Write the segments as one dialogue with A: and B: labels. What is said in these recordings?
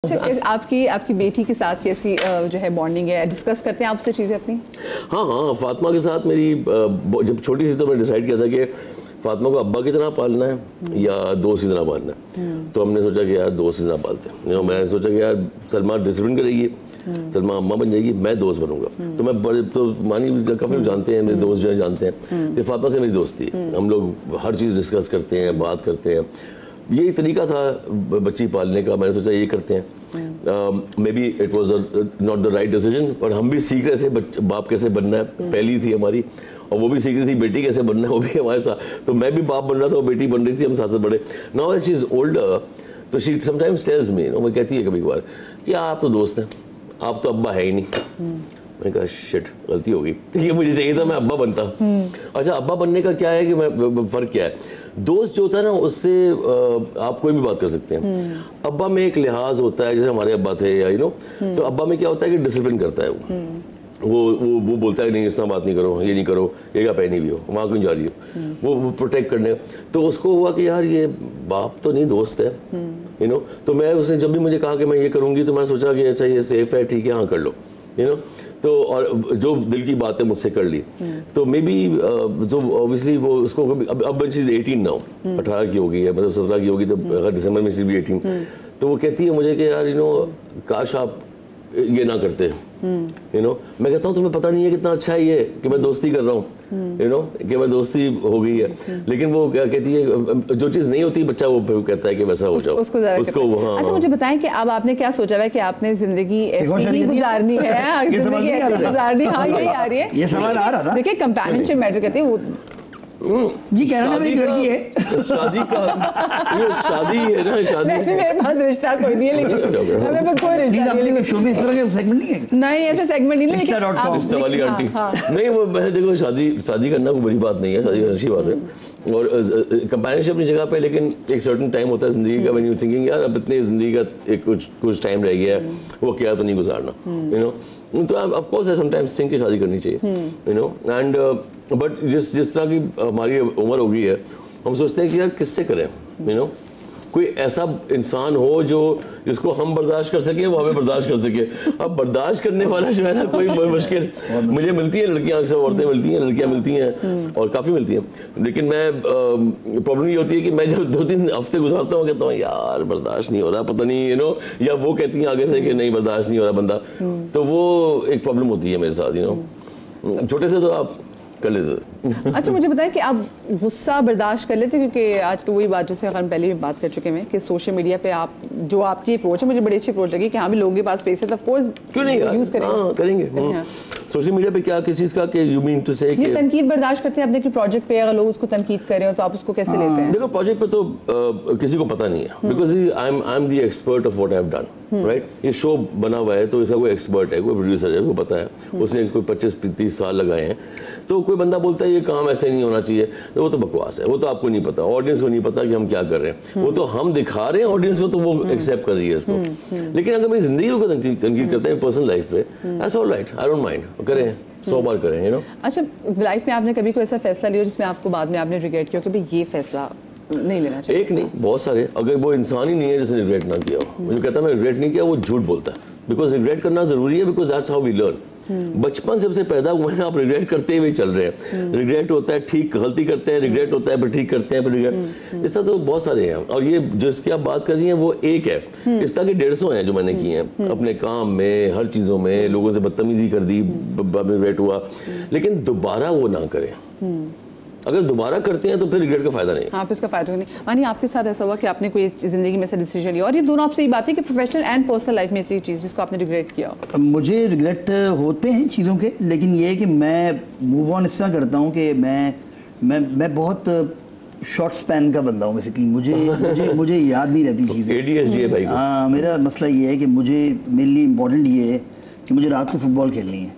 A: अच्छा, आपकी आपकी बेटी के साथ कैसी जो है बॉन्डिंग है, डिस्कस करते हैं आपसे चीज़ें अपनी?
B: हाँ, फातिमा के साथ मेरी जब छोटी थी तो मैं डिसाइड किया था कि फातिमा को अब्बा की तरह पालना है या दोस्त की तरह पालना है। तो हमने सोचा कि यार दोस्त की तरह पालते हैं। मैंने सोचा कि यार सलमा डिसिप्लिन करेगी, सलमा अम्मा बन जाएगी, मैं दोस्त बनूंगा। तो मैं बड़े तो मानी काफ़ी लोग जानते हैं, मेरे दोस्त जो है जानते हैं कि फातिमा से मेरी दोस्ती है। हम लोग हर चीज़ डिस्कस करते हैं, बात करते हैं। यही तरीका था बच्ची पालने का। मैंने सोचा ये करते हैं। May be it was not the right decision, और हम भी सीख रहे थे बाप कैसे बनना है। पहली थी हमारी, और वो भी सीख रही थी बेटी कैसे बनना है, वो भी हमारे साथ। तो मैं भी बाप बन रहा था, वो बेटी बन रही थी, हम साथ साथ बड़े। नाउ शी इज ओल्डर, तो शी समटाइम्स टेल्स मी, वो कहती है कभी कभार कि आप तो दोस्त हैं, आप तो अब्बा है ही नहीं। मैंने कहा शिट, गलती होगी, ये मुझे चाहिए था मैं अब्बा बनता। अच्छा, अब्बा बनने का क्या है कि मैं फ़र्क क्या है, दोस्त जो होता है ना उससे आप कोई भी बात कर सकते हैं। अब्बा में एक लिहाज होता है, जैसे हमारे अब्बा थे या तो अब्बा में क्या होता है कि डिसिप्लिन करता है वो बोलता है नहीं इस तरह बात नहीं करो, ये नहीं करो, ये क्या पहनी हुई हो, वहाँ क्यों जा रही हो, वो प्रोटेक्ट करने। तो उसको हुआ कि यार ये बाप तो नहीं दोस्त है, तो मैं उसने जब भी मुझे कहा कि मैं ये करूँगी तो मैं सोचा कि अच्छा ये सेफ है, ठीक है, हाँ कर लो, तो और जो दिल की बात है मुझसे कर ली। तो मे बी तो ऑब्वियसली वो उसको अब चीज़ 18 नाउ, 18 की हो गई है, मतलब 17 की होगी, तो अगर दिसंबर में भी 18। तो वो कहती है मुझे कि यार काश आप ये ना करते, मैं कहता हूँ तुम्हें पता नहीं है कितना अच्छा है ये कि मैं दोस्ती कर रहा हूँ, कि मैं दोस्ती हो गई है। लेकिन वो क्या कहती है, जो चीज़ नहीं होती बच्चा वो फिर कहता है कि वैसा हो जाओ उसको हाँ।
A: अच्छा, मुझे बताएं कि अब आपने क्या सोचा है कि आपने जिंदगी ऐसी ही गुजारनी है, जिंदगी ऐसी गुजारनी, हाँ यही आ रही है,
C: ये सवाल आ रहा था।
A: देखिए कंपेनियनशिप मैटर करती है
C: जी, कह रहा मेरी लड़की है,
B: शादी का ये शादी है ना, शादी
A: मेरे पास रिश्ता कोई नहीं है, लेकिन हमें पास कोई रिश्ता नहीं है।
C: शो में इस तरह के सेगमेंट नहीं है,
A: नहीं ऐसे सेगमेंट नहीं, लेकिन
B: रिश्ता वाली आंटी नहीं, वो मैं देखो शादी करना कोई बड़ी बात नहीं है, शादी अच्छी बात है और कंपेनियनशिप अपनी जगह पे। लेकिन एक सर्टेन टाइम होता है जिंदगी का, व्हेन यू थिंकिंग यार अब इतनी जिंदगी का एक कुछ टाइम रह गया है, वो क्या तो नहीं गुजारना, तो ऑफ कोर्स समटाइम्स थिंक कि शादी करनी चाहिए, एंड बट जिस तरह की हमारी उम्र हो गई है, हम सोचते हैं कि यार किससे करें, कोई ऐसा इंसान हो जिसको हम बर्दाश्त कर सके, वो हमें बर्दाश्त कर सके। अब बर्दाश्त करने वाला जो है ना, कोई मुश्किल मुझे मिलती है, लड़कियां अक्सर औरतें मिलती हैं, लड़कियां मिलती हैं और काफ़ी मिलती हैं। लेकिन मैं प्रॉब्लम ये होती है कि मैं जब 2-3 हफ्ते गुजारता हूँ, कहता हूँ यार बर्दाश्त नहीं हो रहा, पता नहीं या वो कहती हैं आगे से कि नहीं बर्दाश्त नहीं हो रहा बंदा, तो वो एक प्रॉब्लम होती है मेरे साथ। छोटे से तो आप कर लेते।
A: अच्छा, मुझे बताएं कि आप गुस्सा बर्दाश्त कर लेते, क्योंकि आज तो वही बात जैसे हम पहले भी बात कर चुके हैं कि सोशल मीडिया पे आप जो आपकी अप्रोच है मुझे बड़ी अच्छी अप्रोच लगी कि हाँ भी लोगों के पास पैसे तो ऑफ कोर्स
B: क्यों नहीं यूज करेंगे सोशल मीडिया पे क्या किस चीज़ का कि यू मीन टू से
A: ये तनकीद बर्दाश्त करते हैं अपने कि प्रोजेक्ट पे अगर लोग उसको तनकीद कर रहे हो तो आप उसको कैसे लेते हैं?
B: देखो प्रोजेक्ट पे तो किसी को पता नहीं है, because I am the expert of what I have done, right. ये शो बना हुआ है तो इसका कोई एक्सपर्ट है, कोई प्रोड्यूसर है, उसको पता है, उसने कोई 25-30 साल लगाए हैं। तो कोई बंदा बोलता है ये काम ऐसे नहीं होना चाहिए, तो वो तो बकवास है, वो तो आपको नहीं पता, ऑडियंस को नहीं पता कि हम क्या कर रहे हैं, वो तो हम दिखा रहे हैं ऑडियंस को, तो वो एक्सेप्ट कर रही है इसको। लेकिन अगर मेरी जिंदगी को तनकीद करते हैं पर्सनल लाइफ पे, that's all right, I don't mind, करें 100 बार करें,
A: अच्छा, लाइफ में आपने कभी कोई ऐसा फैसला लिया जिसमें आपको बाद में आपने रिग्रेट किया कि भाई ये फैसला नहीं लेना चाहिए?
B: एक नहीं, बहुत सारे। अगर वो इंसान ही नहीं है जिसने रिग्रेट ना किया हो, जो कहता है मैं रिग्रेट नहीं किया, वो झूठ बोलता है। बिकॉज रिग्रेट करना जरूरी है, because that's how we learn. बचपन से सबसे पैदा हुए हैं, आप रिग्रेट करते हुए चल रहे हैं। रिग्रेट होता है ठीक, गलती करते हैं, रिग्रेट होता है फिर ठीक करते हैं, फिर रिग्रेट, इस तरह तो बहुत सारे हैं। और ये जिसकी आप बात कर रही हैं वो एक है, इस तरह के 150 हैं जो मैंने किए हैं अपने काम में, हर चीज़ों में। लोगों से बदतमीजी कर दी, रिग्रेट हुआ, लेकिन दोबारा वो ना करें। अगर दोबारा करते हैं तो फिर रिग्रेट का फायदा नहीं।
A: हाँ, फिर उसका फायदा नहीं। मानिए आपके साथ ऐसा हुआ कि आपने कोई जिंदगी में ऐसा डिसीजन लिया, और ये दोनों आपसे ये बात है कि प्रोफेशनल एंड पर्सनल लाइफ में ऐसी चीज़ जिसको आपने रिग्रेट किया?
C: मुझे रिग्रेट होते हैं चीज़ों के, लेकिन ये है कि मैं मूव ऑन इस तरह करता हूँ कि मैं बहुत शॉर्ट स्पैन का बंदा हूँ बेसिकली। मुझे याद नहीं रहती चीज़ें।
B: ADHD है भाई।
C: हाँ, मेरा मसला ये है कि मेरे लिए इम्पोर्टेंट ये है कि मुझे रात को फुटबॉल खेलनी है।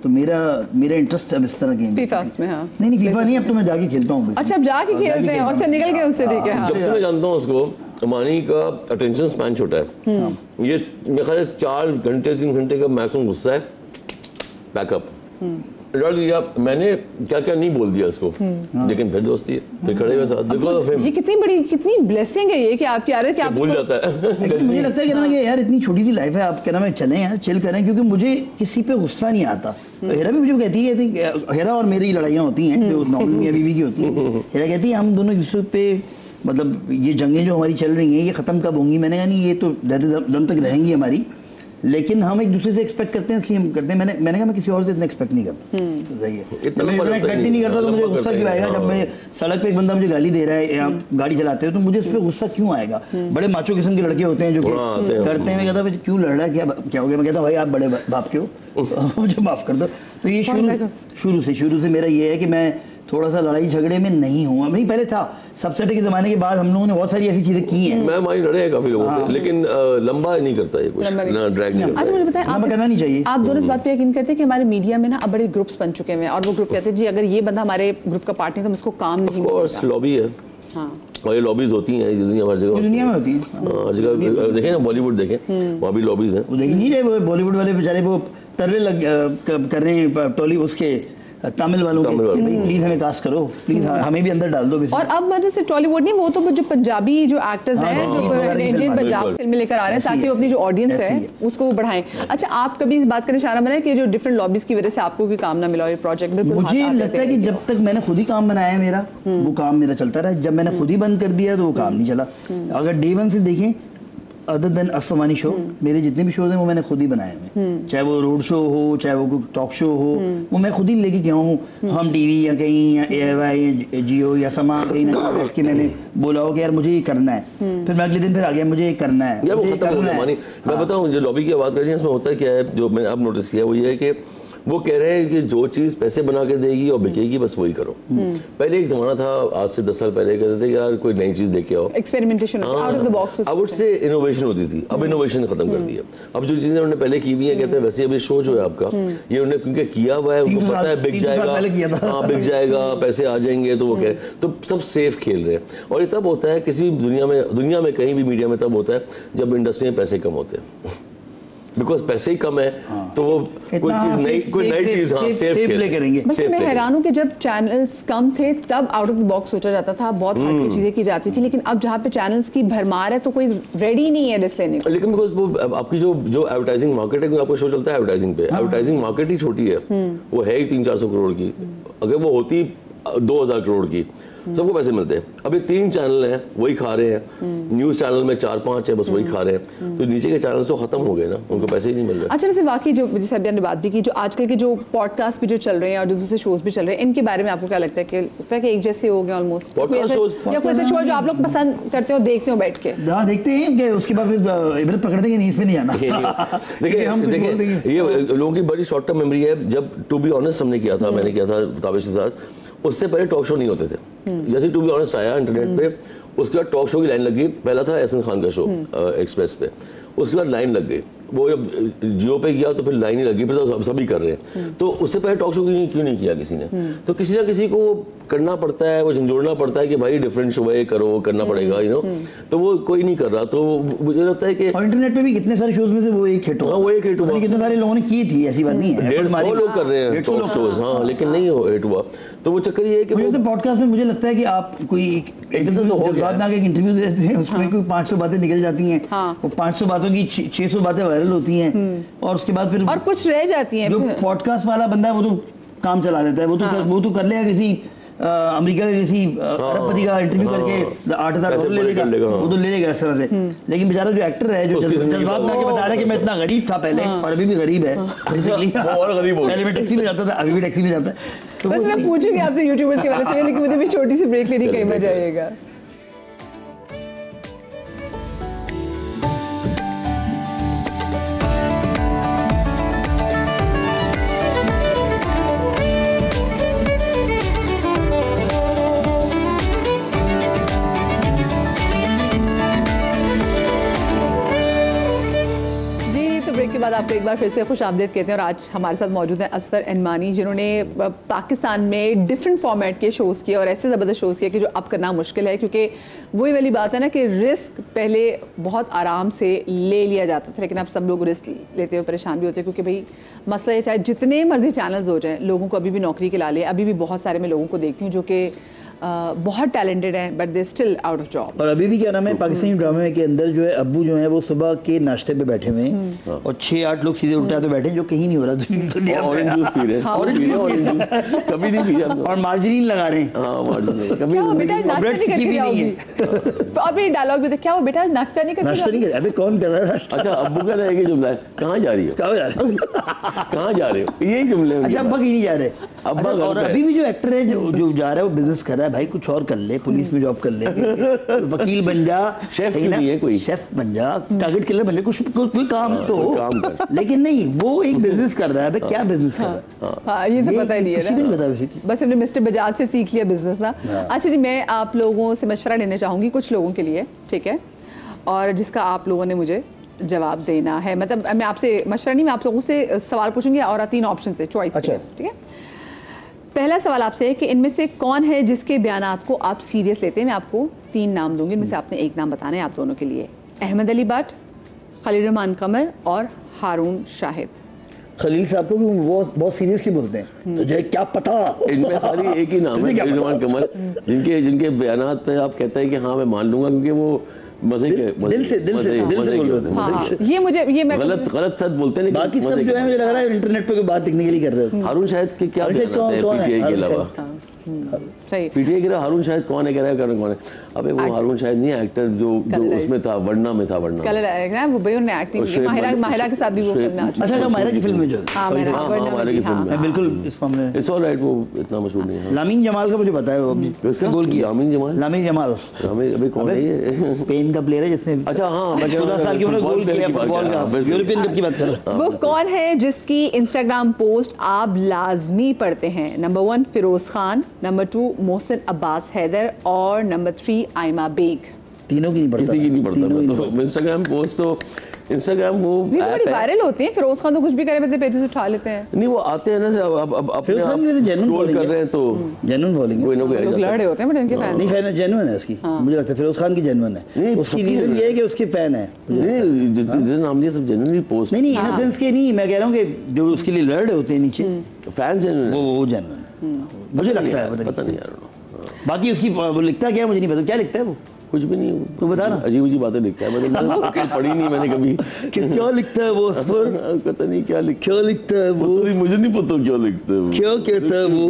C: तो मेरा इंटरेस्ट अब इस तरह गेम
A: फीफा में। हाँ,
C: नहीं फीफा नहीं, अब तो मैं जाके खेलता हूँ।
A: अच्छा, अब जाके खेलते हैं, अच्छा निकल गए उससे, ठीक है।
B: जब से मैं जानता हूँ उसको, अमानी का अटेंशन स्पैन छोटा है। ये मेरे ख्याल 4 घंटे 3 घंटे का मैक्सिमम गुस्सा है, बैकअप, रिजॉल्व किया, मैंने क्या क्या नहीं बोल दिया उसको, लेकिन फिर दोस्ती है, फिर खड़े हुए साथ, बिकॉज़ ऑफ हिम।
A: ये कितनी ब्लेसिंग है ये कि आपकी आदत कि आप
B: भूल जाता है।
C: Actually मुझे लगता है कि ना कि यार इतनी छोटी सी लाइफ है, आप क्या नाम है चलें यार, चिल करें, क्योंकि मुझे किसी पे गुस्सा नहीं आता। तो हेरा भी मुझे कहती है, हेरा और मेरी लड़ाइयाँ होती हैं जो नॉर्मल मियां बीवी की होती हैं। हेरा कहती है हम दोनों एक दूसरे पे, मतलब ये जंगें जो हमारी चल रही हैं ये ख़त्म कब होंगी। मैंने कहा नहीं, ये तो रहते दम तक रहेंगी हमारी, लेकिन हम एक दूसरे से एक्सपेक्ट करते हैं, इसलिए हम करते हैं। मैंने कहा मैं किसी और से इतना एक्सपेक्ट नहीं करता। सही है,
B: इतना
C: मैं एक्सपेक्ट ही नहीं करता तो मुझे गुस्सा क्यों आएगा? जब मैं सड़क पे एक बंदा मुझे गाली दे रहा है या गाड़ी चलाते हो तो मुझे उस पर गुस्सा क्यों आएगा? बड़े माचो किस्म के लड़के होते हैं जो कि करते हैं। मैं कहता हूँ क्यों लड़ रहा है, क्या हो गया? मैं कहता भाई आप बड़े बाप के हो, मुझे माफ़ कर दो। तो ये शुरू से मेरा ये है कि मैं थोड़ा सा लड़ाई झगड़े में नहीं हूँ। नहीं, पहले था, सबसेटे के ज़माने के बाद हम लोगों ने बहुत सारी ऐसी चीज़ें की हैं।
B: मैं हमारी लड़े हैं काफ़ी लोगों से, लेकिन लंबा नहीं करता ये कुछ, ना ड्रैग नहीं करता।
A: अच्छा मुझे बताएं, आप
C: करना नहीं चाहिए।
A: आप दोनों इस बात पे यकीन करते हैं कि हमारे मीडिया में ना अब बड़े ग्रुप्स बन चुके हैं और वो ग्रुप कहते हैं जी अगर ये बंदा हमारे ग्रुप का पार्टनर तो हम इसको काम नहीं
B: मिलेगा। लॉबी है,
A: हाँ,
B: और ये लॉबीज होती हैं दुनिया हर जगह,
C: दुनिया में होती है,
B: हर जगह। देखें ना बॉलीवुड देखें, वहाँ भी लॉबीज हैं।
C: वो देखें नहीं, वो बॉलीवुड वाले बेचारे वो तरले कर रहे हैं टॉली उसके तमिल वालों के, प्लीज हमें कास्ट करो, प्लीज हमें भी अंदर डाल दो।
A: और अब मतलब सिर्फ टॉलीवुड नहीं, वो तो जो पंजाबी जो एक्टर्स हैं जो इंडियन पंजाब फिल्में लेकर आ रहे हैं ताकि वो अपनी जो ऑडियंस है उसको बढ़ाएं। अच्छा, आप कभी इस बात का निशाना बनाए कि जो डिफरेंट लॉबीज की वजह से आपको कोई काम ना मिला और ये प्रोजेक्ट बिल्कुल?
C: मुझे लगता है कि जब तक मैंने खुद ही काम बनाया है मेरा, वो काम मेरा चलता रहा। जब मैंने खुद ही बंद कर दिया तो वो काम नहीं चला। अगर डे वन से देखें, अदर देन असफानी शो, मेरे जितने भी शोज हैं वो मैंने खुद ही बनाए हैं। चाहे वो रोड शो हो, चाहे वो टॉक शो हो, वो मैं खुद ही लेके गया हूँ। हम टीवी या कहीं या एयरवाई या जियो या समा कहीं ना बैठ के मैंने बोला हो कि यार मुझे ये करना है, फिर मैं अगले दिन फिर आ गया मुझे ये करना है,
B: यार वो खत्म हो गया। मैं बताऊँ जो लॉबी की बात कर रही है इसमें होता है क्या है, जो मैंने अब नोटिस किया वो ये है कि वो कह रहे हैं कि जो चीज़ पैसे बना के देगी और बिकेगी बस वही करो। पहले एक ज़माना था, आज से 10 साल पहले कहते थे कि यार कोई नई चीज़ लेके आओ,
A: experimentation, out of the box,
B: अब उससे इनोवेशन होती थी। अब इनोवेशन खत्म कर दिया। अब जो चीज़ें उन्होंने पहले की हुई है, कहते हैं वैसे अभी शो जो है आपका ये उन्होंने क्योंकि किया हुआ है, उनको पता है बिक जाएगा, हाँ बिक जाएगा, पैसे आ जाएंगे, तो वो कह तो सब सेफ खेल रहे हैं। और ये तब होता है किसी भी दुनिया में कहीं भी मीडिया में तब होता है जब इंडस्ट्री में पैसे कम होते हैं, बिकॉज पैसे ही कम है। तो वो कोई नई चीज सेफ प्ले
C: करेंगे।
A: बस मैं हैरान हूँ कि जब चैनल्स कम थे तब आउट ऑफ द बॉक्स सोचा जाता था, बहुत हट की चीजें की जाती थी, लेकिन अब जहाँ पे चैनल्स की भरमार है तो कोई रेडी नहीं है रिस्क लेने को।
B: लेकिन बिकॉज वो आपकी जो एडवर्टाइजिंग मार्केट है, आपका शो चलता है एडवर्टाइजिंग पे, एडवर्टाइजिंग मार्केट ही छोटी है, वो है ही 300-400 करोड़ की। अगर वो होती 2000 करोड़ की, सबको पैसे मिलते हैं। अभी 3 चैनल हैं, वही खा रहे हैं, न्यूज़ चैनल में 4-5 है, बस वही खा रहे हैं, तो नीचे के चैनल्स तो खत्म हो गए ना, उनको पैसे ही नहीं मिल रहे।
A: अच्छा, वैसे वाकई जो जैसे अभी आपने बात भी की, जो आजकल के जो पॉडकास्ट भी जो चल रहे हैं और जो दूसरे शोज भी चल रहे हैं, इनके बारे में आपको क्या लगता है कि एक जैसे हो गए ऑलमोस्ट पॉडकास्ट शोज, या कोई ऐसे शो जो आप लोग पसंद करते हो, देखते हो बैठ के?
C: हाँ, देखते हैं कि उसके बाद फिर इधर पकड़ देंगे, नहीं इसमें नहीं आना।
B: देखिए ये लोगों की बड़ी शॉर्ट टर्म मेमोरी है। जब टू बी ऑनेस्ट हमने किया था, मैंने किया था ताबिश के साथ, उससे पहले टॉक शो नहीं होते थे। जैसे टू बी ऑनेस्ट आया इंटरनेट पे, उसके बाद टॉक शो की लाइन लग गई। पहला था एहसन खान का शो एक्सप्रेस पे, उसके बाद लाइन लग गई। वो जब जियो पे गया तो फिर लाइन ही लगी, फिर तो सभी कर रहे हैं। तो उससे पहले टॉक शो क्यों नहीं किया किसी ने? तो किसी ना किसी को करना पड़ता है, वो झंझोड़ना पड़ता है कि भाई डिफरेंट शो है, करो, करना पड़ेगा, यू नो। तो वो कोई नहीं कर रहा, तो मुझे लगता है कि
C: इंटरनेट पे भी कितने सारे शोज में से वो एक हिट हुआ।
B: वो एक हिट हुआ,
C: कितने सारे लोगों ने की थी, ऐसी बात नहीं है।
B: 150 लोग कर रहे हैं टॉक शोज, हाँ, लेकिन नहीं हिट हुआ। तो वो चक्कर ये है कि
C: पॉडकास्ट में मुझे लगता है कि आप कोई इंटरव्यू देते हैं, उसमें कोई 500 बातें निकल जाती हैं, वो 500 बातों की 600 बातें वायरल होती हैं, और उसके बाद फिर
A: और कुछ रह जाती हैं।
C: जो पॉडकास्ट वाला बंदा है वो तो काम चला लेता है, वो तो कर लेगा किसी अमेरिका के किसी अरबपति का इंटरव्यू करके 8,000 डॉलर ले लेगा, वो तो ले लेगा इस तरह से। लेकिन बेचारा जो एक्टर है, जो जज्बात में आके बता रहा है कि मैं इतना गरीब था पहले और अभी भी गरीब है, पहले मैं टैक्सी में जाता था, अभी भी टैक्सी में जाता है।
A: तो मैं पूछूंगी आपसे यूट्यूबर्स के बारे में, लेकिन मुझे भी छोटी सी ब्रेक लेनी, कहीं मजा आएगा। ब्रेक के बाद आपको एक बार फिर से खुशामदीद कहते हैं और आज हमारे साथ मौजूद हैं असफर इनमानी, जिन्होंने पाकिस्तान में डिफरेंट फॉर्मेट के शोज़ किए और ऐसे ज़बरदस्त शोज़ किए कि जो अब करना मुश्किल है, क्योंकि वही वाली बात है ना कि रिस्क पहले बहुत आराम से ले लिया जाता था, लेकिन अब सब लोग रिस्क लेते हुए परेशान भी होते हैं, क्योंकि भाई मसला ये चाहे जितने मर्जी चैनल्स हो जाएँ, लोगों को अभी भी नौकरी के लाले, अभी भी बहुत सारे मैं लोगों को देखती हूँ जो कि बहुत टैलेंटेड हैं but they still out of job.
C: और अभी भी क्या नाम है, पाकिस्तानी ड्रामे के अंदर जो है अब्बू जो है वो सुबह के नाश्ते पे बैठे हुए हैं और 6-8 लोग सीधे उल्टा पे बैठे हैं, जो कहीं नहीं हो रहा दुनिया में।
B: ऑरेंज जूस पी रहे हैं, ऑरेंज जूस कभी नहीं पिया
C: और मार्जरीन लगा रहे हैं।
B: हाँ मार्जिन कभी
A: क्या वो बेटा नाश्ता
C: ब्रेड
A: नहीं
C: की भी
A: करके
C: नहीं है।
A: जाओगी? अभी डायलॉग भी तो क्या वो बेटा नाश्ता नहीं करके
C: नाश्ता नहीं कर, अबे कौन कर रहा है नाश्ता?
B: अच्छा अब्बू का रहेगा जुमला है, कहाँ जा रही हो,
C: कहाँ जा रहे हो?
B: कहाँ जा रहे हो, यही जुमले हैं
C: अच्छा
B: उनके
C: अब्बा कहीं नहीं जा रहे।
B: अब्बा
C: अच्छा,
B: घर
C: और
B: पे है।
C: अभी भी जो एक्टर है जो जा रहा है वो बिजनेस कर रहा है, भाई कुछ और कर ले, पुलिस में जॉब कर ले, वकील बन जा,
B: शेफ
C: है
B: क्यों
C: ना?
B: नहीं है कोई?
C: शेफ बन जा, टारगेट किलर बन जा, कुछ कोई काम तो
B: कोई काम कर।
C: लेकिन नहीं, वो एक बिजनेस कर रहा है। भाई क्या बिजनेस कर रहा है?
A: हाँ ये तो पता ही नहीं है
C: किसी को
A: ना।
C: नहीं पता बेसिकली।
A: बस हमने मिस्टर बजाज से सीख लिया बिजनेस ना। अच्छा जी, मैं आप लोगों से मशवरा लेना चाहूँगी कुछ लोगों के लिए, ठीक है, और जिसका आप लोगों ने मुझे जवाब देना है। मतलब मैं आपसे मशवरा नहीं, मैं आप लोगों से सवाल पूछूंगी और 3 ऑप्शन से चॉइस,
C: अच्छा।
A: ठीक है। पहला सवाल आपसे है कि इनमें से कौन है जिसके बयानात को आप सीरियस लेते हैं। मैं आपको 3 नाम दूंगी, इनमें से आपने एक नाम बताना है आप दोनों के लिए। अहमद अली भट्ट, खलील रहमान कमर और हारून शाहिद।
C: खलील साहब को वो बहुत सीरियसली बोलते हैं, तुझे क्या पता?
B: इनमें खाली एक ही नाम है,
C: तुझे क्या
B: खलील
C: पता?
B: रहमान कमर, जिनके बयानात पे आप कहते हैं कि हाँ मैं मान लूंगा, क्योंकि वो मजे के
C: दिल से बोल रहे होते हैं।
A: हाँ ये मैं
B: गलत सच बोलते हैं, लेकिन
C: बाकी सब
B: मजे
C: जो
B: के।
C: है मुझे लग रहा है इंटरनेट पे कोई बात लिखने के लिए कर रहे हो।
B: हारून शाहिद के क्या
C: हारून शाहिद
B: बयानात हैं
C: कौन है?
B: पीटीआई के
C: हारून
B: अलावा?
A: सही।
B: पीटीआई के अलावा हारून शाहिद कौन है, कह रहा है कौन है? अबे वो हारून शाहिद नहीं, एक्टर जो उसमें था, वरना में था, वरना
A: कलर आएगा ना, वो भाई उन्होंने एक्टिंग की, माहिरा के साथ भी वो फिल्म में आ चुकी है।
C: अच्छा माहिरा की फिल्म में जो
A: हाँ,
C: Sorry,
A: माहिरा,
C: हाँ,
A: वरना
B: माहिरा की
A: में भी,
B: फिल्म में।
A: हाँ।
C: मैं बिल्कुल इस मामले में
B: इट्स ऑलराइट, वो इतना मशहूर नहीं है।
C: लामीन जमाल का मुझे पता है, वो अभी
B: किसका?
C: गोल किया।
B: लामीन जमाल?
C: लामीन जमाल
B: हमें अभी कौन है ये?
C: स्पेन का प्लेयर है जिसने
B: अच्छा हाँ, मैं
C: 14 साल की उम्र में गोल किया फुटबॉल का, यूरोपियन कप की बात कर रहा हूं।
A: वो कौन है जिसकी इंस्टाग्राम पोस्ट आप लाजमी पढ़ते हैं? नंबर 1 फिरोज खान, नंबर 2 मोहसिन अब्बास हैदर और नंबर 3 आयमा बेग।
C: तीनों की नहीं पढ़ता,
B: किसी की नहीं पढ़ता
C: तीनों की
B: मैं
C: नहीं
B: तो। इंस्टाग्राम पोस्ट तो इंस्टाग्राम वो
A: ये तो
B: ऐप
A: बड़ी
B: है।
A: वायरल होती हैं। फिरोज खान तो कुछ भी करे मतलब पेजेस उठा लेते हैं।
B: नहीं वो आते हैं ना, अब अपने
C: फिरोज खान की वजह से genuine
B: स्क्रॉल
C: bowling
B: कर
C: है।
B: रहे हैं तो
C: जेन्युइन बॉलिंग है।
B: कोई ना कोई आ
A: लोग
B: जाता
A: लड़
B: है।
A: रहे होते हैं बट इनके फैन
C: नहीं फैन जेन्युइन है उसकी, मुझे लगता है फिरोज खान की जेन्युइन
B: नहीं,
C: है। उसकी
B: सबकी
C: रीजन
B: genuine
C: ये है कि उसके फैन है।
B: नहीं जिस नाम लिया सब जनरली पोस्ट
C: नहीं इन द सेंस के नहीं, मैं कह रहा हूँ कि जो उसके लिए लड़ रहे होते हैं नीचे,
B: फैंस जनरल
C: वो जेन्युइन मुझे लगता है।
B: पता नहीं यार,
C: बाकी उसकी वो लिखता क्या है मुझे नहीं पता, क्या लिखता है वो?
B: कुछ भी नहीं।
C: तू बता ना।
B: अजीब अजीब बातें लिखता है, मैंने पढ़ी नहीं मैंने कभी।
C: कि क्या लिखता है वो उस पर?
B: पता नहीं क्या लिखता
C: क्या लिखता है वो?
B: है, मुझे नहीं पता क्या लिखता है वो।
C: क्या कहता है वो?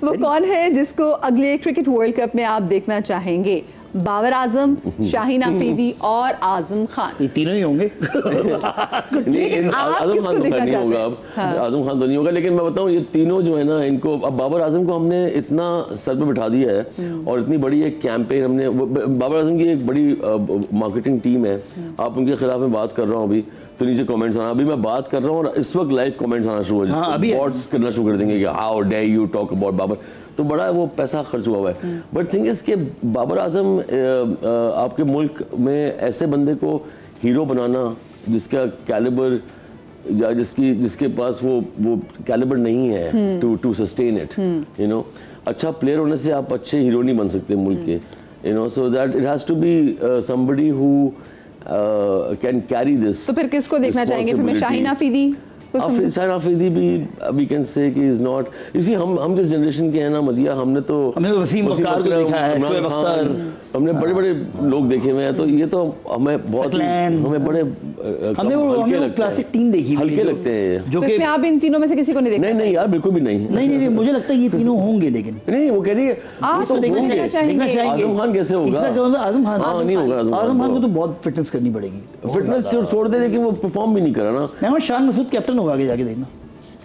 A: वो कौन है जिसको अगले क्रिकेट वर्ल्ड कप में आप देखना चाहेंगे? बाबर आजम, शाहीन आफरीदी और आजम खान।
C: ये तीनों ही होंगे।
B: नहीं
A: आप
B: आजम
A: किसको
B: खान तो
A: देखना
B: नहीं
A: चाहते
B: होगा
A: हैं?
B: अब,
A: हाँ।
B: आजम खान तो नहीं होगा, लेकिन मैं बताऊं ये तीनों जो है ना, इनको अब बाबर आजम को हमने इतना सर पे बिठा दिया है और इतनी बड़ी एक कैंपेन हमने, बाबर आजम की एक बड़ी मार्केटिंग टीम है। आप उनके खिलाफ मैं बात कर रहा हूँ अभी तो नीचे कमेंट्स आना, अभी मैं बात कर रहा हूँ और इस वक्त लाइव कमेंट्स आना शुरू हो
C: हाँ, अभी है।
B: बॉट्स करना शुरू कर देंगे कि how do you talk about Babar. तो बड़ा वो पैसा खर्च हुआ है, बट थिंग इज कि बाबर आजम आपके मुल्क में ऐसे बंदे को हीरो बनाना जिसका कैलिबर या जिसके पास वो कैलिबर नहीं है to sustain it, you know. अच्छा प्लेयर होने से आप अच्छे हीरो नहीं बन सकते मुल्क के, you know. So that it has to be somebody who can carry this.
A: तो फिर किसको देखना चाहेंगे? फिर मैं शाहीन आफरीदी
B: शाहीन आफरीदी भी वी कैन से कि इज नॉट, इसी हम जिस जनरेशन के हैं ना मदिया, हमने तो
C: हमने वसीम अख्तर को देखा है,
B: इमरान
C: शोएब
B: खान,
C: अख्तर,
B: हमने बड़े बड़े लोग देखे हुए हैं, तो ये तो हमें बहुत
C: सकलैन,
B: हमें बड़े
C: हमने वो क्लासिक टीम देखी हुई
B: हल्के
C: है,
B: लगते हैं
C: जो
A: तो
C: कि
A: इसमें आप इन तीनों में से किसी को नहीं देखना?
B: नहीं यार बिल्कुल भी नहीं।
C: नहीं मुझे लगता है ये तीनों होंगे, लेकिन
B: नहीं वो कह रही है
A: आप
B: वो तो
A: तो देखना
B: होंगे।
A: चाहेंगे।
B: आजम खान कैसे होगा?
C: तीसरा क्या होगा? आजम खान।
B: हाँ नहीं होगा
C: आजम खान को तो बहुत फिटनेस करनी पड़ेगी।
B: फिटनेस छोड़ दे, लेकिन वो परफॉर्म भी नहीं करा ना।
C: मैं शान मसूद कैप्टन होगा आगे जाके, देखना।